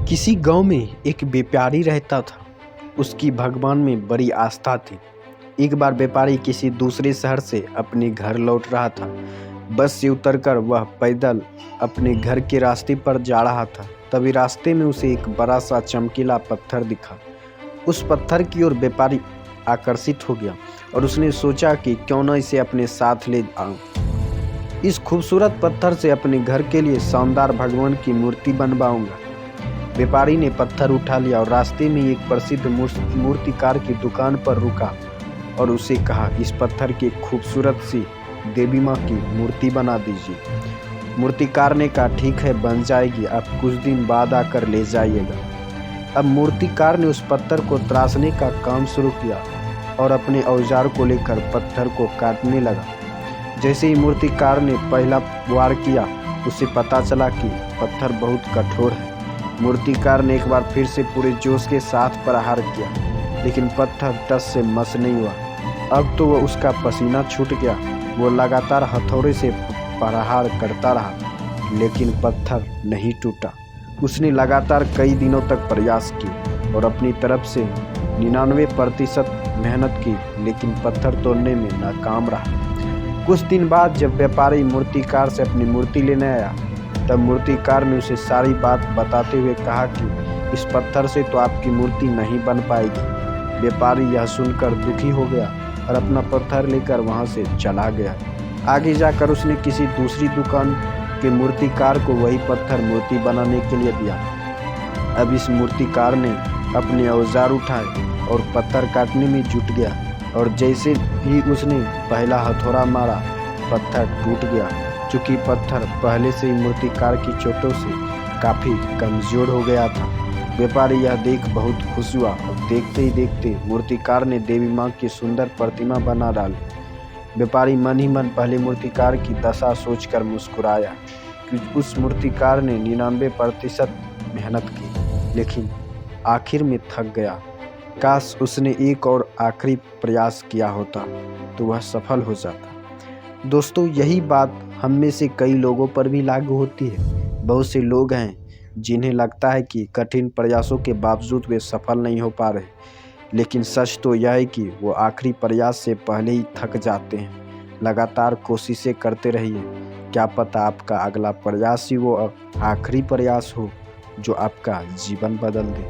किसी गांव में एक व्यापारी रहता था। उसकी भगवान में बड़ी आस्था थी। एक बार व्यापारी किसी दूसरे शहर से अपने घर लौट रहा था। बस से उतरकर वह पैदल अपने घर के रास्ते पर जा रहा था। तभी रास्ते में उसे एक बड़ा सा चमकीला पत्थर दिखा। उस पत्थर की ओर व्यापारी आकर्षित हो गया और उसने सोचा कि क्यों न इसे अपने साथ ले आऊं। इस खूबसूरत पत्थर से अपने घर के लिए शानदार भगवान की मूर्ति बनवाऊंगा। व्यापारी ने पत्थर उठा लिया और रास्ते में एक प्रसिद्ध मूर्तिकार की दुकान पर रुका और उसे कहा, इस पत्थर की खूबसूरत सी देवी माँ की मूर्ति बना दीजिए। मूर्तिकार ने कहा, ठीक है, बन जाएगी, आप कुछ दिन बाद आकर ले जाइएगा। अब मूर्तिकार ने उस पत्थर को तराशने का काम शुरू किया और अपने औजार को लेकर पत्थर को काटने लगा। जैसे ही मूर्तिकार ने पहला वार किया, उसे पता चला कि पत्थर बहुत कठोर है। मूर्तिकार ने एक बार फिर से पूरे जोश के साथ प्रहार किया, लेकिन पत्थर टस से मस नहीं हुआ। अब तो वह उसका पसीना छूट गया। वो लगातार हथौड़े से प्रहार करता रहा, लेकिन पत्थर नहीं टूटा। उसने लगातार कई दिनों तक प्रयास किए और अपनी तरफ से 99% मेहनत की, लेकिन पत्थर तोड़ने में नाकाम रहा। कुछ दिन बाद जब व्यापारी मूर्तिकार से अपनी मूर्ति लेने आया, तब मूर्तिकार ने उसे सारी बात बताते हुए कहा कि इस पत्थर से तो आपकी मूर्ति नहीं बन पाएगी। व्यापारी यह सुनकर दुखी हो गया और अपना पत्थर लेकर वहां से चला गया। आगे जाकर उसने किसी दूसरी दुकान के मूर्तिकार को वही पत्थर मूर्ति बनाने के लिए दिया। अब इस मूर्तिकार ने अपने औजार उठाए और पत्थर काटने में जुट गया, और जैसे ही उसने पहला हथौड़ा मारा, पत्थर टूट गया। चूंकि पत्थर पहले से ही मूर्तिकार की चोटों से काफ़ी कमज़ोर हो गया था। व्यापारी यह देख बहुत खुश हुआ और देखते ही देखते मूर्तिकार ने देवी माँ की सुंदर प्रतिमा बना डाली। व्यापारी मन ही मन पहले मूर्तिकार की दशा सोचकर मुस्कुराया कि उस मूर्तिकार ने 99% मेहनत की, लेकिन आखिर में थक गया। काश उसने एक और आखिरी प्रयास किया होता तो वह सफल हो जाता। दोस्तों, यही बात हम में से कई लोगों पर भी लागू होती है। बहुत से लोग हैं जिन्हें लगता है कि कठिन प्रयासों के बावजूद वे सफल नहीं हो पा रहे, लेकिन सच तो यह है कि वो आखिरी प्रयास से पहले ही थक जाते हैं। लगातार कोशिशें करते रहिए, क्या पता आपका अगला प्रयास ही वो आखिरी प्रयास हो जो आपका जीवन बदल दे।